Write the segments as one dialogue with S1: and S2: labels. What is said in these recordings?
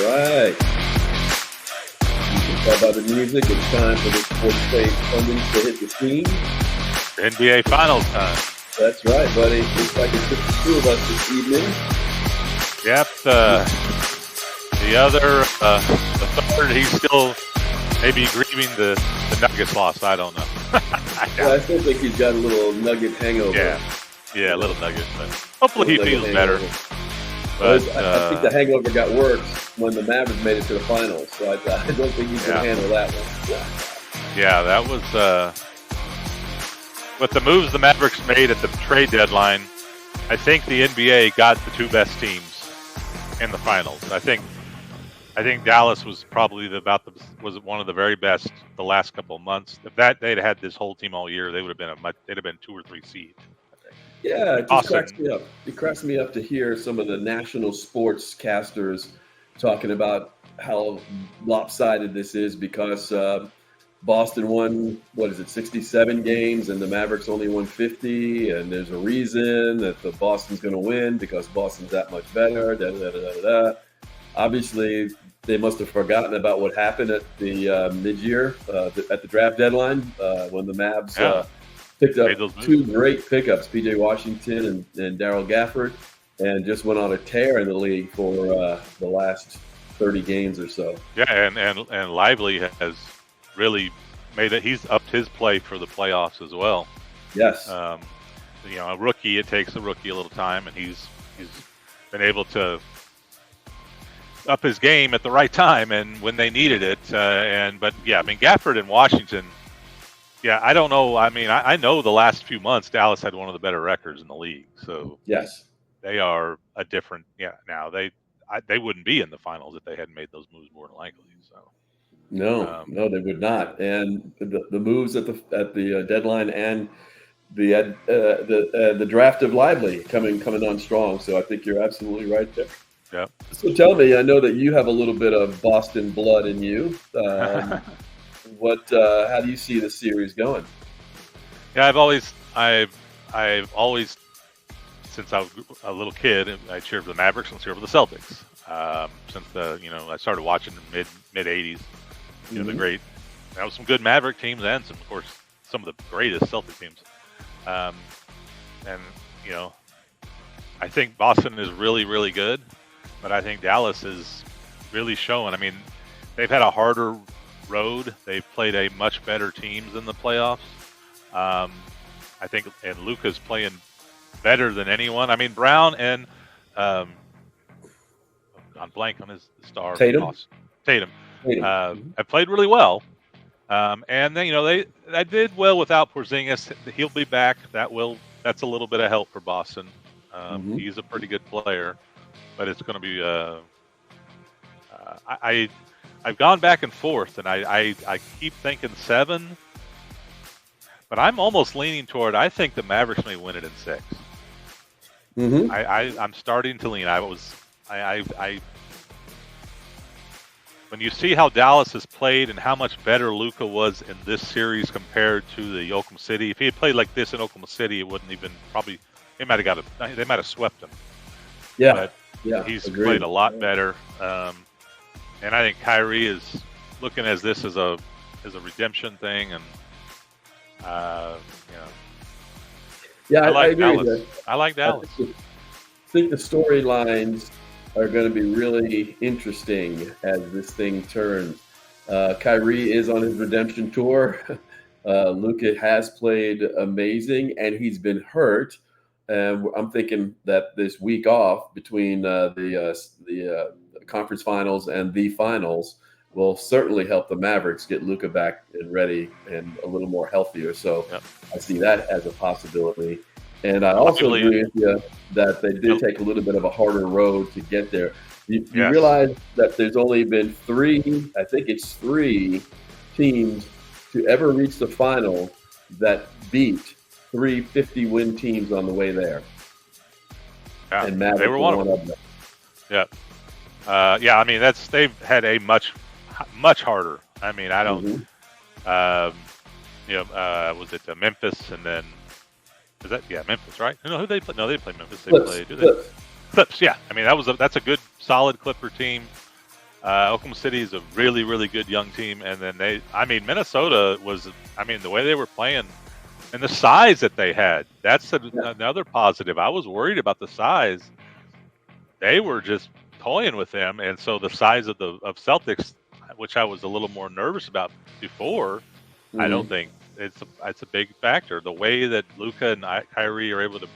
S1: right. You can tell by the music, it's time for the sports page pundits to hit the scene.
S2: NBA Finals time.
S1: That's right, buddy. Looks like it's just the two of us this evening.
S2: Yep. The third, he's still maybe grieving the Nuggets loss. I don't know.
S1: Yeah, I still think he's got a little Nugget hangover.
S2: Yeah, a little Nugget, but hopefully he feels better. But
S1: I think the hangover got worse when the Mavericks made it to the finals, so I don't think he can handle that one.
S2: Yeah, that was with the moves the Mavericks made at the trade deadline. I think the NBA got the two best teams in the finals. I think Dallas was probably was one of the very best the last couple of months. If they'd had this whole team all year, they would have been they'd have been 2 or 3 seed.
S1: Yeah, it just cracks me up. It cracks me up to hear some of the national sports casters talking about how lopsided this is because Boston won, 67 games, and the Mavericks only won 50, and there's a reason that the Boston's going to win because Boston's that much better, Obviously, they must have forgotten about what happened at the mid-year, at the draft deadline, when the Mavs picked up 2 great pickups, P.J. Washington and Darryl Gafford, and just went on a tear in the league for the last 30 games or so.
S2: Yeah, and Lively has really made it. He's upped his play for the playoffs as well.
S1: Yes.
S2: A rookie, it takes a rookie a little time, and he's been able to up his game at the right time and when they needed it. Gafford and Washington. Yeah, I don't know. I mean, I know the last few months Dallas had one of the better records in the league. So
S1: yes,
S2: they are a different. Yeah, now they wouldn't be in the finals if they hadn't made those moves more than likely. So
S1: no, they would not. And the moves at the deadline and the draft of Lively coming on strong. So I think you're absolutely right there.
S2: Yeah.
S1: So tell me, I know that you have a little bit of Boston blood in you. How do you see the series going?
S2: Yeah, I've always, since I was a little kid, I cheered for the Mavericks and cheered for the Celtics. Since I started watching the mid '80s, the great, there was some good Maverick teams and some of the greatest Celtic teams. I think Boston is really, really good, but I think Dallas is really showing. I mean, they've had a harder road. They've played a much better teams in the playoffs. I think, and Luka's playing better than anyone. I mean, Brown and I'm blank on his star.
S1: Tatum
S2: have played really well. And then they did well without Porzingis. He'll be back. That's a little bit of help for Boston. He's a pretty good player, but it's going to be. I've gone back and forth, and I keep thinking 7, but I'm almost leaning toward. I think the Mavericks may win it in 6. I'm starting to lean. When you see how Dallas has played and how much better Luka was in this series compared to the Oklahoma City, if he had played like this in Oklahoma City, it wouldn't even probably. They might have swept him.
S1: Yeah,
S2: but he's played a lot better. And I think Kyrie is looking at this as a redemption thing, and
S1: I
S2: like
S1: agree
S2: Dallas.
S1: with that.
S2: I like Dallas.
S1: I think the storylines are going to be really interesting as this thing turns. Kyrie is on his redemption tour. Luka has played amazing, and he's been hurt. And I'm thinking that this week off between the conference finals and the finals will certainly help the Mavericks get Luka back and ready and a little more healthier. So I see that as a possibility. And I also agree with you that they did take a little bit of a harder road to get there. You realize that there's only been 3 teams to ever reach the final that beat 3 50-win teams on the way there.
S2: Yeah,
S1: and Mavericks
S2: they were one of them. Yeah. I mean, they've had a much harder. I mean, I don't. Was it Memphis and then? Is that Memphis, right? Who they play? No, they didn't play Memphis. They played Clips. Yeah, I mean that's a good, solid Clipper team. Oklahoma City is a really, really good young team, and then Minnesota was, the way they were playing and the size that they had. That's another positive. I was worried about the size. They were just toying with them, and so the size of Celtics, which I was a little more nervous about before, I don't think it's a big factor. The way that Luka and Kyrie are able to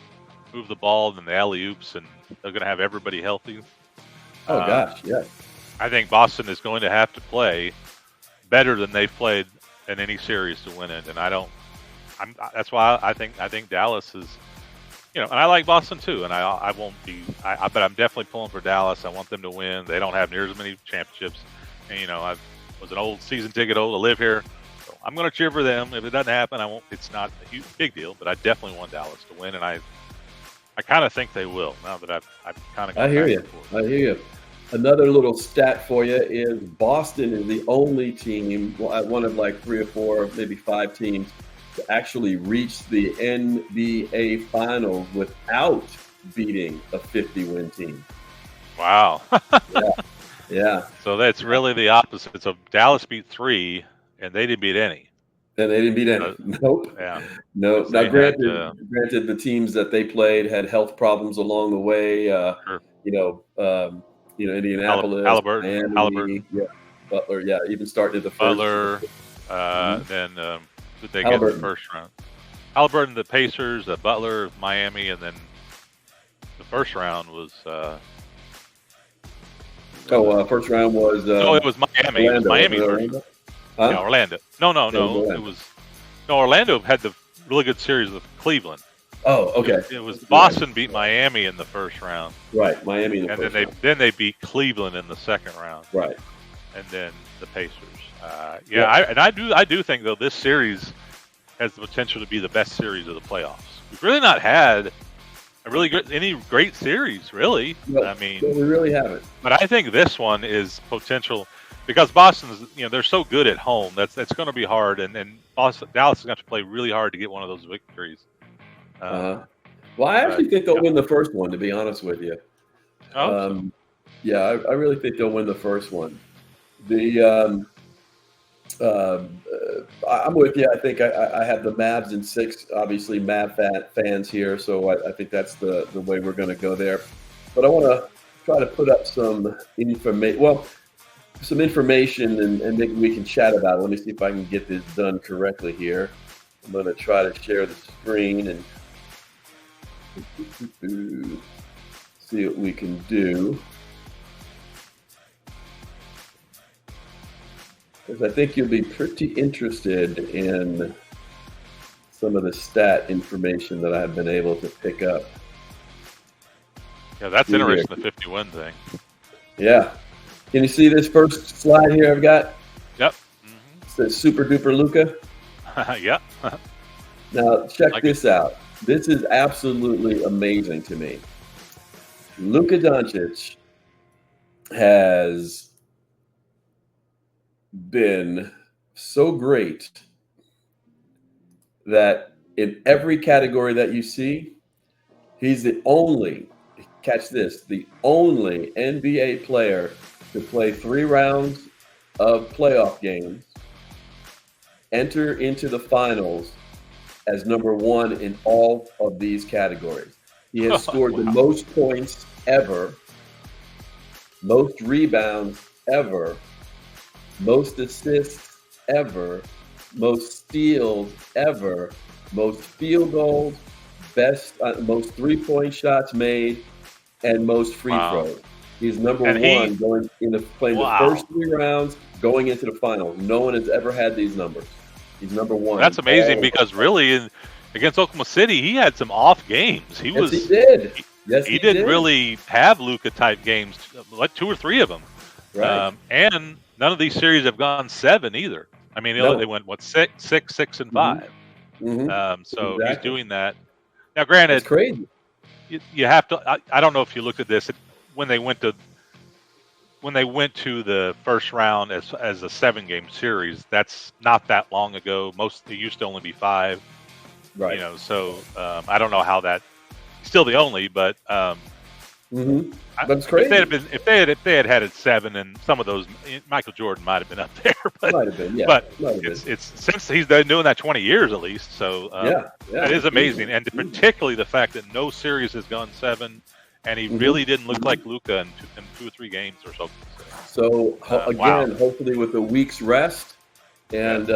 S2: move the ball and the alley oops, and they're going to have everybody healthy.
S1: Oh gosh, yeah.
S2: I think Boston is going to have to play better than they've played in any series to win it, and that's why I think Dallas is, and I like Boston too, and I won't be, but I'm definitely pulling for Dallas. I want them to win. They don't have near as many championships, and I was an old season ticket holder to live here, so I'm going to cheer for them. If it doesn't happen, I won't. It's not a big deal, but I definitely want Dallas to win, and I kind of think they will. Now that I've kind of.
S1: I hear you. Another little stat for you is Boston is the only team, one of like 3 or 4, maybe 5 teams, to actually reach the NBA Finals without beating a 50-win team.
S2: Wow.
S1: Yeah.
S2: So that's really the opposite. So Dallas beat 3, and they didn't beat any.
S1: And they didn't beat any. Nope.
S2: Yeah.
S1: No. Now, granted, the teams that they played had health problems along the way.
S2: Sure.
S1: Indianapolis,
S2: Halliburton,
S1: Miami, Butler, even starting at the first.
S2: Butler, then did they get in the first round? Halliburton, the Pacers, Butler, Miami, and then the first round was.
S1: First round was.
S2: It was Miami.
S1: Orlando,
S2: it was Miami first.
S1: Huh?
S2: Yeah, Orlando. No. It was. No, Orlando had the really good series with Cleveland.
S1: Oh, okay.
S2: It was Boston beat Miami in the first round.
S1: Right, Miami in the
S2: and
S1: first
S2: then
S1: round.
S2: then they beat Cleveland in the second round.
S1: Right.
S2: And then the Pacers. I do think though this series has the potential to be the best series of the playoffs. We've really not had any great series, really.
S1: No, we really haven't.
S2: But I think this one is potential because Boston's, they're so good at home. That's going to be hard, and Dallas is going to have to play really hard to get one of those victories.
S1: Well, I actually think they'll win the first one, to be honest with you. I really think they'll win the first one. I'm with you. I think I have the Mavs in 6. Obviously, Mav fans here, so I think that's the way we're going to go there. But I want to try to put up some information. Well, some information, and maybe we can chat about it. Let me see if I can get this done correctly here. I'm going to try to share the screen and see what we can do. Because I think you'll be pretty interested in some of the stat information that I've been able to pick up.
S2: Yeah, that's interesting, the 50-win thing.
S1: Yeah. Can you see this first slide here I've got?
S2: Yep.
S1: It says Super Duper Luka.
S2: Yep.
S1: Now, check this out. This is absolutely amazing to me. Luka Doncic has been so great that in every category that you see, he's the only, catch this, the only NBA player to play 3 rounds of playoff games, enter into the finals as number 1 in all of these categories. He has scored the most points ever, most rebounds ever, most assists ever, most steals ever, most field goals, most 3-point shots made, and most free throws. He's number 1 going into playing the first 3 rounds, going into the finals. No one has ever had these numbers. He's number 1.
S2: That's amazing because really, against Oklahoma City, he had some off games. He
S1: did.
S2: He didn't really have Luka type games, like 2 or 3 of them.
S1: Right.
S2: And none of these series have gone 7 either. I mean, they went 6, 6, and 5.
S1: Mm-hmm.
S2: So
S1: exactly.
S2: He's doing that. Now, granted,
S1: it's crazy.
S2: You have to. I don't know if you looked at this when they went to the first round as a 7-game series. That's not that long ago. It used to only be 5.
S1: Right.
S2: So I don't know how that. Still the only, but
S1: Mm-hmm. That's
S2: If
S1: crazy.
S2: if they had it 7, and some of those, Michael Jordan might have been up there,
S1: Might have been, yeah.
S2: but
S1: Might have been.
S2: it's since he's been doing that 20 years at least. So
S1: Yeah,
S2: that
S1: yeah.
S2: is amazing, and particularly the fact that no series has gone 7, and he really didn't look like Luka in 2 or 3 games or so.
S1: So
S2: Wow.
S1: again, hopefully with a week's rest, and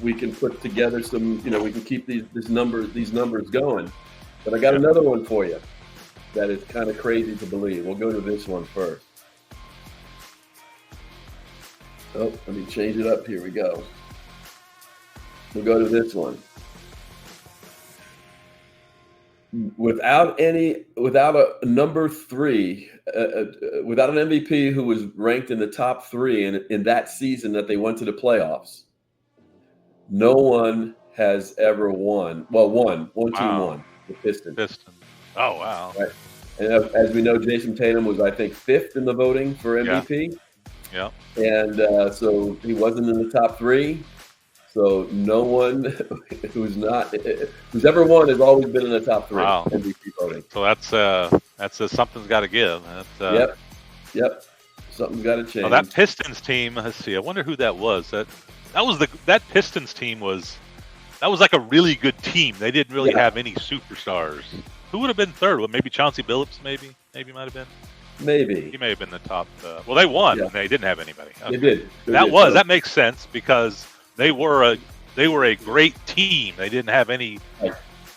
S1: we can put together some. We can keep these numbers going. But I got another one for you that is kind of crazy to believe. We'll go to this one first. Oh, let me change it up. Here we go. We'll go to this one. Without a number 3, without an MVP who was ranked in the top 3 in that season that they went to the playoffs, no one has ever won. Well, one team
S2: Wow.
S1: won, the Pistons.
S2: Oh, wow.
S1: Right. And as we know, Jason Tatum was, I think, 5th in the voting for MVP.
S2: Yeah.
S1: And so he wasn't in the top 3. So no one who's ever won has always been in the top 3 MVP voting.
S2: So that's something's got to give.
S1: Yep. Something's got to change.
S2: Well, that Pistons team. Let's see. I wonder who that was. That Pistons team was like a really good team. They didn't really have any superstars. Who would have been third? Well, maybe Chauncey Billups. Maybe might have been.
S1: Maybe
S2: he may have been the top. Well, they won and they didn't have anybody. Okay.
S1: They did.
S2: That makes sense because they were a great team. They didn't have any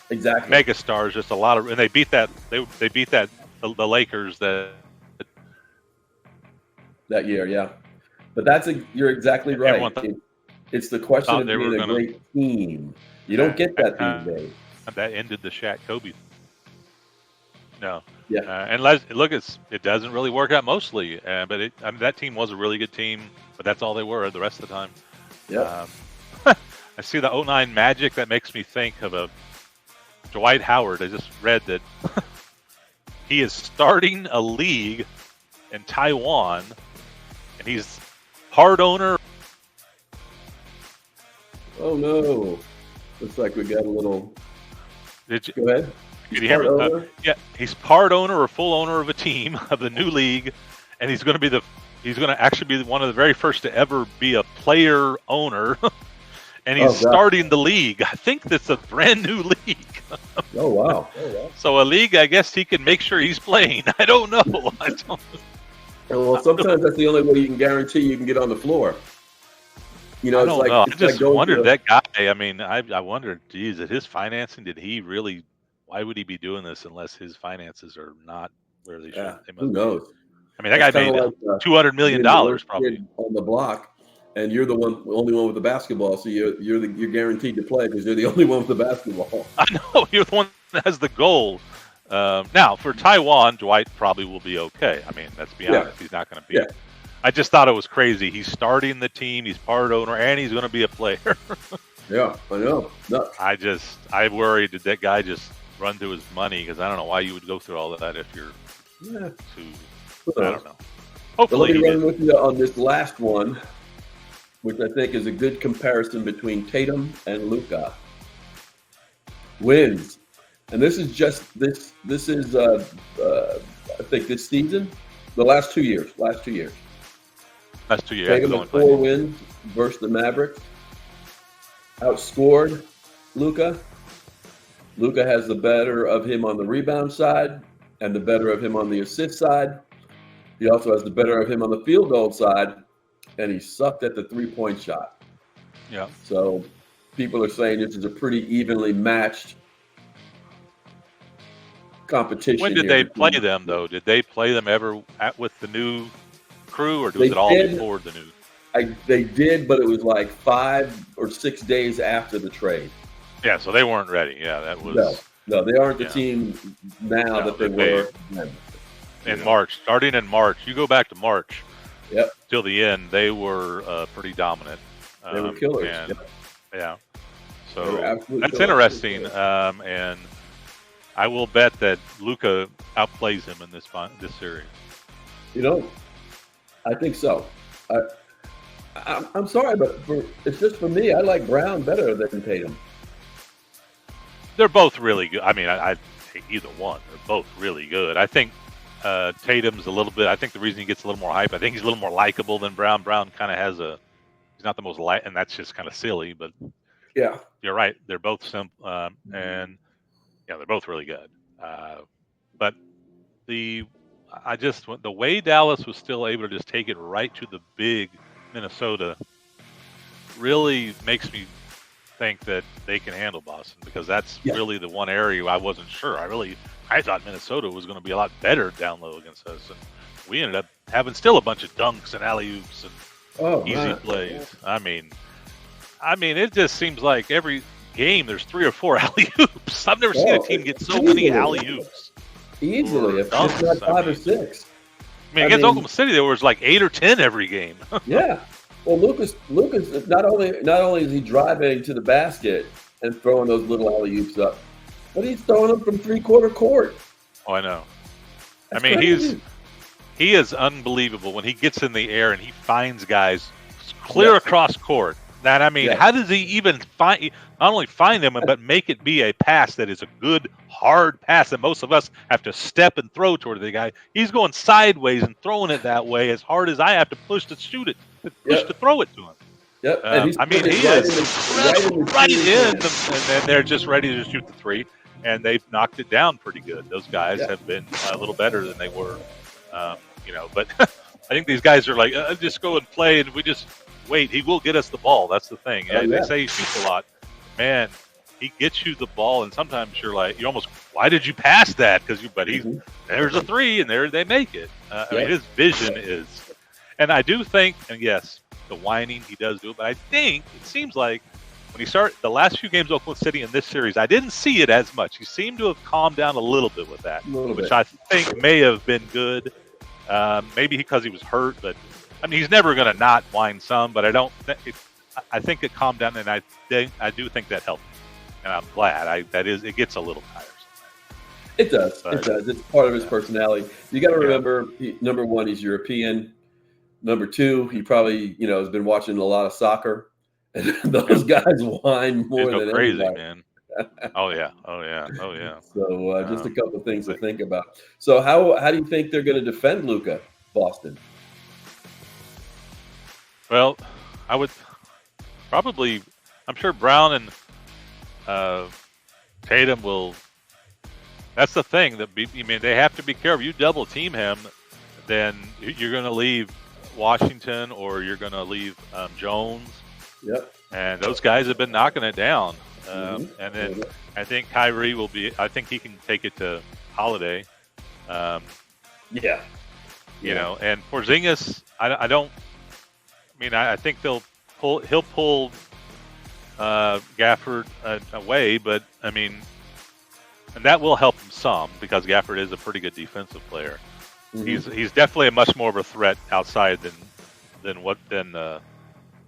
S2: mega stars, just a lot of, and they beat the Lakers that
S1: year. Yeah, but you're exactly right. It's the question of being a great team. You don't get that these days.
S2: That ended the Shaq Kobe. No.
S1: Yeah.
S2: And look, it doesn't really work out mostly, but that team was a really good team, but that's all they were the rest of the time.
S1: Yeah.
S2: I see the 09 Magic. That makes me think of a Dwight Howard. I just read that he is starting a league in Taiwan, and he's part owner.
S1: Oh no! Looks like we got a little. Go ahead.
S2: Did you hear me? Yeah, he's part owner or full owner of a team of the new league, and he's going to actually be one of the very first to ever be a player owner, and he's starting the league. I think that's a brand new league.
S1: Oh wow!
S2: So a league, I guess he can make sure he's playing. I don't know.
S1: Well, sometimes that's the only way you can guarantee you can get on the floor.
S2: I don't know. I just wondered that guy. I mean, I wondered, geez, at his financing, did he really? Why would he be doing this unless his finances are not where they should?
S1: Who knows?
S2: I mean, that guy made $200 million probably
S1: on the block, and you're the only one with the basketball. So you're guaranteed to play because you're the only one with the basketball.
S2: I know, you're the one that has the goal. Now for Taiwan, Dwight probably will be okay. I mean, let's be honest, he's not going to be. Yeah. I just thought it was crazy. He's starting the team. He's part owner, and he's going to be a player.
S1: Yeah, I know. No.
S2: I worried did that guy just run through his money, because I don't know why you would go through all of that if you're I don't know. Hopefully,
S1: let me run with you on this last one, which I think is a good comparison between Tatum and Luka. Wins, and this is this is I think this season, the last 2 years. Tatum had 4 wins versus the Mavericks. Outscored Luka. Luka has the better of him on the rebound side and the better of him on the assist side. He also has the better of him on the field goal side, and he sucked at the three-point shot.
S2: Yeah.
S1: So people are saying this is a pretty evenly matched competition.
S2: When did they play them, though? Did they play them ever with the new crew, or was it all before the new?
S1: They did, but it was like 5 or 6 days after the trade.
S2: Yeah, so they weren't ready. Yeah, that was
S1: no. They aren't the team now that they were
S2: in March. Starting in March, you go back to March.
S1: Yep.
S2: Till the end, they were pretty dominant.
S1: They were killers.
S2: Yeah. So that's interesting. And I will bet that Luka outplays him in this series.
S1: I think so. I'm sorry, but it's just for me. I like Brown better than Tatum.
S2: They're both really good. I mean, either one. They're both really good. I think Tatum's a little bit. I think the reason he gets a little more hype, I think he's a little more likable than Brown. Brown kind of has a. He's not the most light, and that's just kind of silly. But
S1: Yeah.
S2: you're right. They're both simple, and they're both really good. But the way Dallas was still able to just take it right to the big Minnesota really makes me think that they can handle Boston, because that's really the one area I wasn't sure. I thought Minnesota was going to be a lot better down low against us, and we ended up having still a bunch of dunks and alley-oops and easy plays. I mean, it just seems like every game there's 3 or 4 alley-oops. I've never seen a team get so many alley-oops.
S1: Easily, if not 5 or 6.
S2: I mean, against Oklahoma City, there was like 8 or 10 every game.
S1: Yeah. Well, Lucas, not only is he driving to the basket and throwing those little alley-oops up, but he's throwing them from 3/4 court.
S2: Oh, I know.
S1: That's
S2: I mean,
S1: crazy.
S2: he is unbelievable when he gets in the air and he finds guys clear across court. That, I mean, how does he even not only find them, but make it be a pass that is a good, hard pass that most of us have to step and throw toward the guy? He's going sideways and throwing it that way as hard as I have to push to shoot it, to throw it to him.
S1: Yep. And
S2: I mean, he is right in, and then they're just ready to shoot the 3, and they've knocked it down pretty good. Those guys have been a little better than they were, But I think these guys are like, just go and play, and we just wait. He will get us the ball. That's the thing. They say he shoots a lot. Man, he gets you the ball, and sometimes you're almost, why did you pass that? But there's a 3, and they make it. I mean, his vision is, and I do think, and yes, the whining he does do it, but I think it seems like when he started the last few games of Oklahoma City in this series, I didn't see it as much. He seemed to have calmed down a little bit with that, which I think may have been good. Maybe because he was hurt, but I mean, he's never going to not whine some. But I think it calmed down, and I do think that helped, and I'm glad. It gets a little tiresome.
S1: It does. It does. It's part of his personality. You got to remember, number one, he's European. Number 2, he probably has been watching a lot of soccer, and those guys whine more than
S2: crazy,
S1: anybody.
S2: man. Oh yeah.
S1: So just a couple of things to think about. So how do you think they're going to defend Luka, Boston?
S2: Well, I would probably. I'm sure Brown and Tatum will. That's the thing. They have to be careful. You double team him, then you're going to leave Washington, or you're going to leave Jones.
S1: Yep.
S2: And those guys have been knocking it down. And then I think Kyrie will be. I think he can take it to Holiday. And Porzingis, I don't. I think he'll pull Gafford away, but and that will help him some, because Gafford is a pretty good defensive player. He's definitely a much more of a threat outside than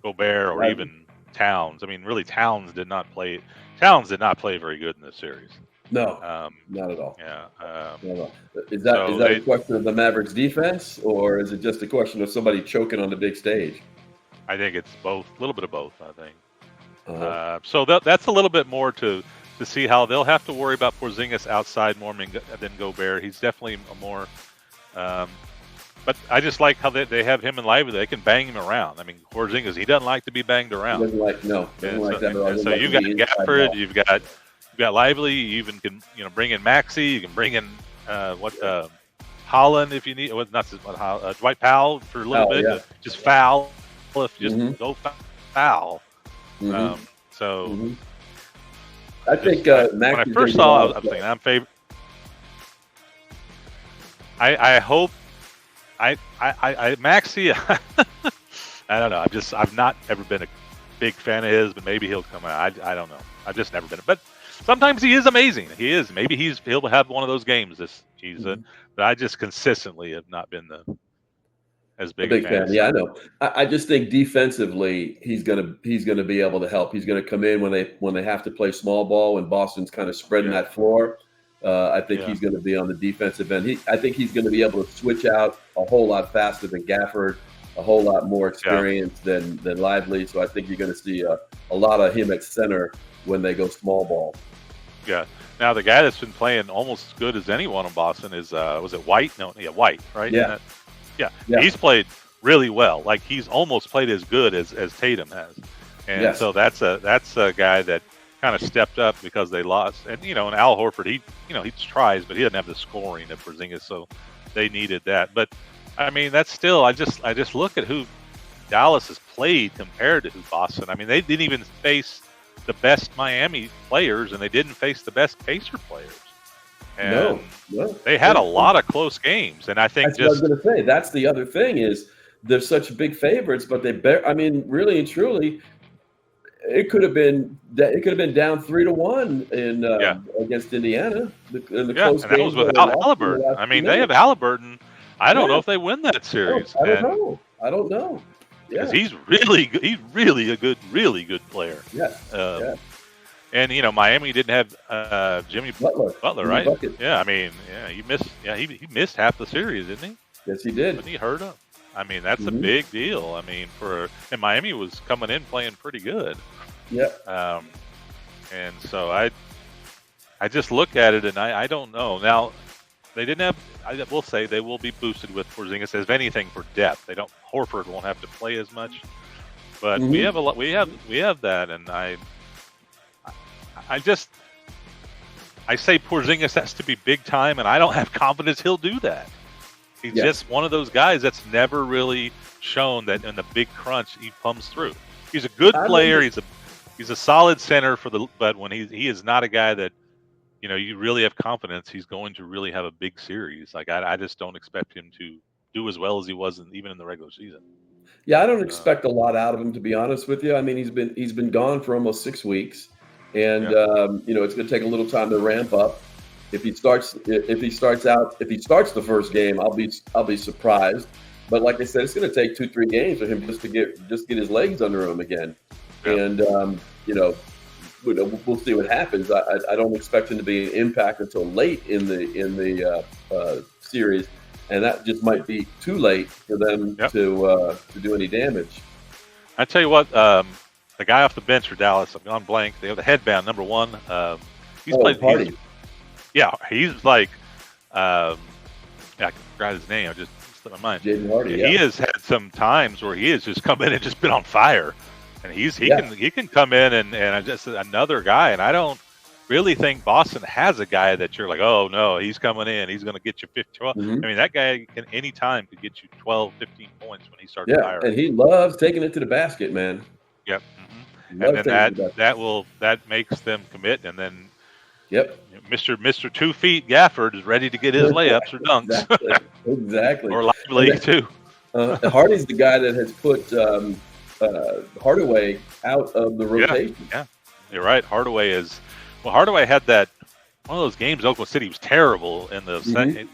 S2: Gobert or even Towns. Really, Towns did not play very good in this series.
S1: No, not at all.
S2: Yeah.
S1: Not at all. Is that a question of the Mavericks defense, or is it just a question of somebody choking on the big stage?
S2: I think it's both, a little bit of both, I think. So that's a little bit more to see how they'll have to worry about Porzingis outside more than Gobert. He's definitely a more but I just like how they have him in Lively. They can bang him around. Porzingis, he doesn't like to be banged around.
S1: He doesn't like that at all.
S2: So you've got Gafford, you've got Lively. You even can bring in Maxey. You can bring in Holland if you need. Dwight Powell for a little bit. Just foul if you just go foul.
S1: I think
S2: when I first saw, I was thinking I'm favorite. I hope Maxey. I don't know. I've not ever been a big fan of his, but maybe he'll come out. I don't know. I've just never been. But sometimes he is amazing. He is. Maybe he'll have one of those games this season. But I just consistently have not been as big
S1: a fan. Yeah, I know. I just think defensively he's gonna be able to help. He's gonna come in when they have to play small ball, when Boston's kind of spreading that floor. I think he's going to be on the defensive end. I think he's going to be able to switch out a whole lot faster than Gafford, a whole lot more experience than Lively. So I think you're going to see a lot of him at center when they go small ball.
S2: Yeah. Now the guy that's been playing almost as good as anyone in Boston is was it White? No, yeah, White, right?
S1: Yeah,
S2: Yeah,
S1: yeah,
S2: he's played really well. Like he's almost played as good as Tatum has, and
S1: yes.
S2: so that's a guy that kind of stepped up because they lost. And and Al Horford, he tries, but he doesn't have the scoring of Porzingis, so they needed that. But I mean, that's still I just look at who Dallas has played compared to who Boston. I mean, they didn't even face the best Miami players, and they didn't face the best Pacer players. And
S1: No, no.
S2: they had a lot of close games, and I think
S1: That's what I was
S2: just
S1: going to say. That's the other thing is they're such big favorites, but I mean, really and truly, it could have been down 3-1 in
S2: yeah,
S1: against Indiana in the
S2: yeah,
S1: close
S2: and that was
S1: games where they
S2: without
S1: lost in the
S2: Halliburton.
S1: last
S2: I
S1: two
S2: mean, they have
S1: minutes.
S2: Halliburton. I don't know
S1: Yeah,
S2: if they win that series,
S1: I don't
S2: and
S1: know. I don't know.
S2: because
S1: Yeah.
S2: he's really good, he's really a really good player.
S1: Yes.
S2: Um,
S1: Yeah.
S2: and Miami didn't have Jimmy Butler,
S1: Jimmy
S2: right?
S1: Bucket.
S2: Yeah, I mean, yeah, he missed half the series, didn't he?
S1: Yes, he did.
S2: Wasn't he hurt up? I mean, that's a
S1: Hmm.
S2: big deal. I mean, and Miami was coming in playing pretty good.
S1: Yeah.
S2: Um, and so I just look at it and I don't know. Now they didn't have. I will say they will be boosted with Porzingis, if anything, for depth. They don't. Horford won't have to play as much, but we
S1: Hmm.
S2: have a lot. We have that, and I just I say Porzingis has to be big time, and I don't have confidence he'll do that. He's
S1: Yeah.
S2: just one of those guys that's never really shown that in the big crunch he comes through. He's a good
S1: I
S2: player.
S1: remember.
S2: He's a solid center but when he is not a guy that you really have confidence he's going to really have a big series. Like I just don't expect him to do as well as he was even in the regular season.
S1: Yeah, I don't
S2: Uh,
S1: expect a lot out of him, to be honest with you. I mean, he's been gone for almost 6 weeks, and
S2: yeah,
S1: it's going to take a little time to ramp up. If he starts the first game, I'll be surprised. But like I said, it's going to take 2-3 games for him just get his legs under him again,
S2: yeah.
S1: and we'll see what happens. I don't expect him to be an impact until late in the series, and that just might be too late for them
S2: Yep.
S1: to do any damage.
S2: I tell you what, the guy off the bench for Dallas, I've gone blank. They have the headband number one. He's
S1: Oh,
S2: played.
S1: Hardy.
S2: He's like, I forgot his name. I just slipped my mind.
S1: Jaden Hardy,
S2: He
S1: yeah.
S2: has had some times where he has just come in and just been on fire, and he
S1: Yeah.
S2: can come in and just another guy. And I don't really think Boston has a guy that you're like, oh no, he's coming in, he's going to get you 50, 12.
S1: Mhm.
S2: I mean, that guy can anytime could get you 12, 15 points when he starts
S1: Yeah,
S2: firing.
S1: and he loves taking it to the basket, man.
S2: Yep.
S1: He
S2: And
S1: loves
S2: then
S1: taking it to the basket.
S2: that makes them commit, and then
S1: Yep.
S2: Mr. 2 feet Gafford is ready to get his layups or dunks
S1: Exactly.
S2: or
S1: And
S2: lively
S1: then,
S2: too.
S1: Hardy's the guy that has put Hardaway out of the
S2: Yeah,
S1: rotation.
S2: yeah, you're right. Hardaway had that one of those games. Oklahoma City was terrible in the
S1: Mhm.
S2: second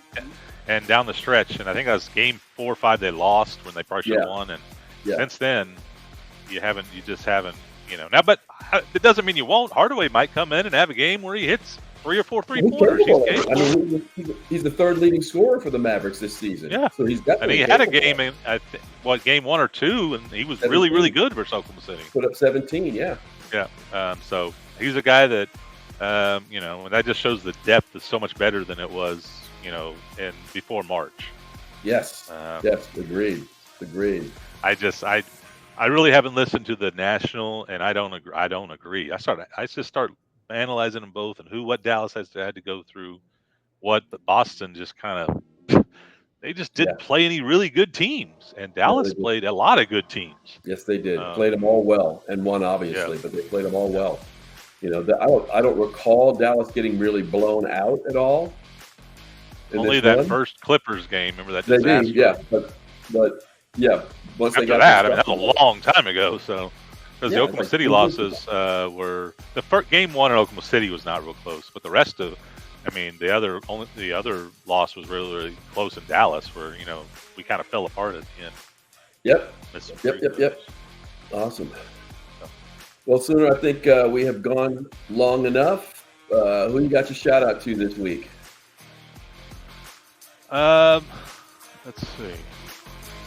S2: and down the stretch, and I think that was game 4 or 5 they lost when they probably should have
S1: Yeah.
S2: won. And
S1: Yeah.
S2: since then, you just haven't. Now, but it doesn't mean you won't. Hardaway might come in and have a game where he hits 3 or 4
S1: He's
S2: three-pointers. He's
S1: capable of it. I
S2: capable.
S1: mean, he's the third leading scorer for the Mavericks this season.
S2: Yeah.
S1: So he's
S2: And
S1: definitely
S2: he had a
S1: capable.
S2: game in game 1 or 2, and he was really
S1: 17.
S2: good versus Oklahoma City.
S1: Put up 17, yeah.
S2: Yeah. So he's a guy that, and that just shows the depth is so much better than it was, in before March.
S1: Yes. Yes, agreed.
S2: I really haven't listened to the national, and I don't agree. I just start analyzing them both and what Dallas had to go through, what the Boston just kind of they just
S1: Yeah.
S2: didn't play any really good teams, and
S1: No,
S2: Dallas
S1: they did.
S2: played a lot of good teams.
S1: Yes, they did.
S2: Um,
S1: Played them all well and won, obviously, but they played them all well. I don't recall Dallas getting really blown out at all. In
S2: Only
S1: this
S2: that
S1: run.
S2: first Clippers game. Remember that
S1: They
S2: disaster?
S1: did, yeah. But yeah, once they
S2: After
S1: got
S2: that,
S1: their
S2: that
S1: stuff
S2: was a long time ago. So, because
S1: Yeah,
S2: the
S1: it's
S2: Oklahoma
S1: like
S2: City
S1: 2 years ago.
S2: losses were the first game 1 in Oklahoma City was not real close, but the rest of, the other loss was really, really close in Dallas, where we kind of fell apart at the end.
S1: Yep.
S2: Missed some
S1: Yep,
S2: free
S1: yep, yep.
S2: throws.
S1: Awesome. Well, Sooner, I think we have gone long enough. Who you got your shout out to this week?
S2: Let's see.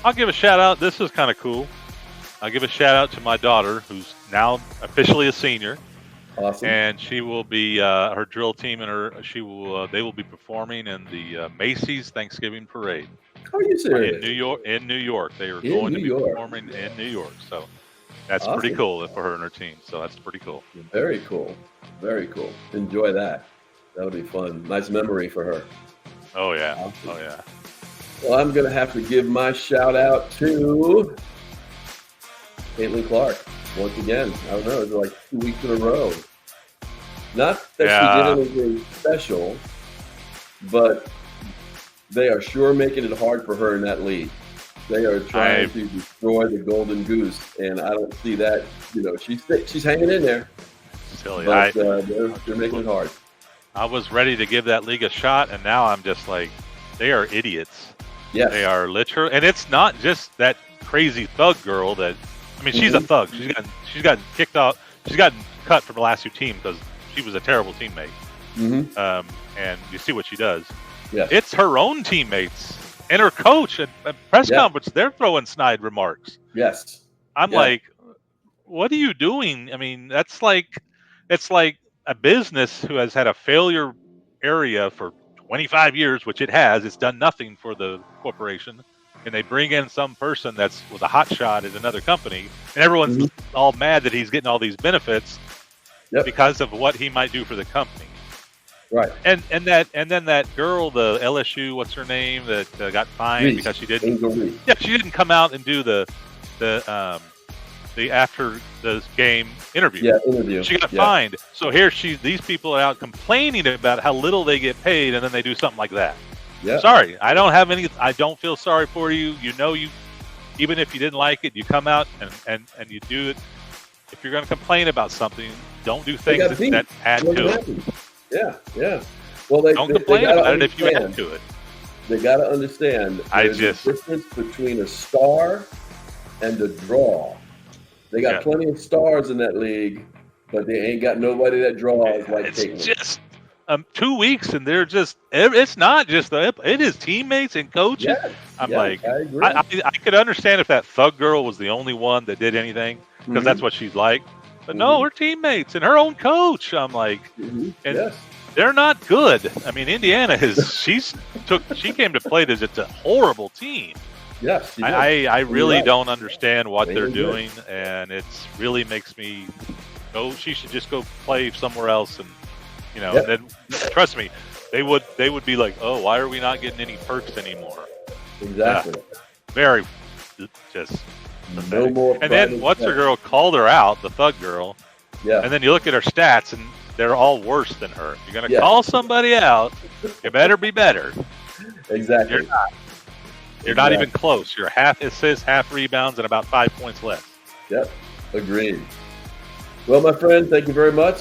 S2: I'll give a shout out. This is kind of cool. I'll give a shout out to my daughter, who's now officially a senior.
S1: Awesome.
S2: and she will be her drill team and they will be performing in the Macy's Thanksgiving Parade
S1: Are you
S2: in
S1: serious?
S2: New York. In New York, they are
S1: In
S2: going
S1: New
S2: to be
S1: York.
S2: performing in New York. So that's pretty
S1: Awesome.
S2: cool for her and her team. So that's pretty cool.
S1: Very cool. Very cool. Enjoy that. That'll be fun. Nice memory for her.
S2: Oh yeah.
S1: Awesome.
S2: Oh yeah.
S1: Well, I'm going to have to give my shout out to Caitlin Clark once again. I don't know, it's like 2 weeks in a row. Not that she did anything special, but they are sure making it hard for her in that league. They are trying to destroy the Golden Goose, and I don't see that. She's hanging in there.
S2: Silly.
S1: But they're making it hard.
S2: I was ready to give that league a shot, and now I'm just like, they are idiots.
S1: Yes.
S2: They are literal, and it's not just that crazy thug girl that. I mean, she's a thug. She's gotten kicked out. She's gotten cut from the last two teams because she was a terrible teammate. And you see what she does.
S1: Yes.
S2: It's her own teammates and her coach at press conference. They're throwing snide remarks.
S1: Yes.
S2: I'm like, what are you doing? I mean, it's like a business who has had a failure area for 25 years, which it has. It's done nothing for the corporation. And they bring in some person was a hot shot at another company, and everyone's all mad that he's getting all these benefits because of what he might do for the company.
S1: Right.
S2: And then that girl, the LSU, what's her name, that got fined because she didn't. Yeah, she didn't come out and do the after the game interview.
S1: Yeah, interview.
S2: She got fined. So here these people are out complaining about how little they get paid, and then they do something like that.
S1: Yeah.
S2: Sorry, I don't feel sorry for you. Even if you didn't like it, you come out and you do it. If you're going to complain about something, don't do things that add to it.
S1: Yeah. Well,
S2: don't complain about it if you add to it.
S1: They got to understand there's a difference between a star and a draw. They got plenty of stars in that league, but they ain't got nobody that draws like Caitlin.
S2: It's just 2 weeks, and they're just. It's not just it is teammates and coaches. I'm like,
S1: I agree.
S2: I could understand if that thug girl was the only one that did anything because that's what she's like. But no, her teammates and her own coach. I'm like, and they're not good. I mean, Indiana she came to play as it's a horrible team.
S1: Yes,
S2: I really don't understand what they're doing, and it's really makes me go. She should just go play somewhere else, and and then trust me, they would be like, oh, why are we not getting any perks anymore?
S1: Exactly.
S2: Very just.
S1: No more.
S2: And then what's her girl called her out, the thug girl.
S1: Yeah.
S2: And then you look at her stats, and they're all worse than her. If you're gonna call somebody out, you better be better.
S1: Exactly.
S2: You're not. You're not even close. You're half assists, half rebounds, and about 5 points less.
S1: Yep. Agreed. Well, my friend, thank you very much.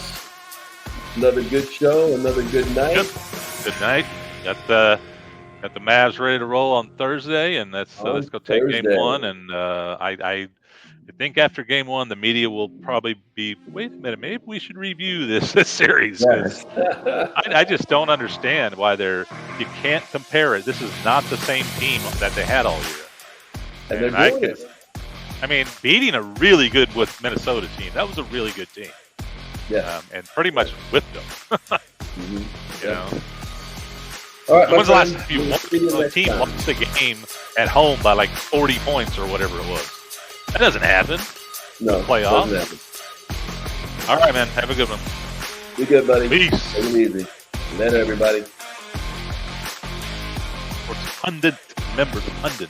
S1: Another good show. Another good night.
S2: Yep. Good night. Got the Mavs ready to roll on Thursday, and let's go take game one. And I think after game one, the media will probably be, wait a minute, maybe we should review this series.
S1: Yes.
S2: I just don't understand why you can't compare it. This is not the same team that they had all year. And beating a really good Minnesota team, that was a really good team.
S1: Yeah.
S2: And pretty much whipped them. You know.
S1: All right,
S2: when's the last time a team lost the game at home by like 40 points or whatever it was? That doesn't happen.
S1: No.
S2: Playoff.
S1: Doesn't happen.
S2: All right, man. Have a good one.
S1: Be good, buddy.
S2: Peace.
S1: Take it easy. Later, everybody.
S2: Pundit. Remember the pundit.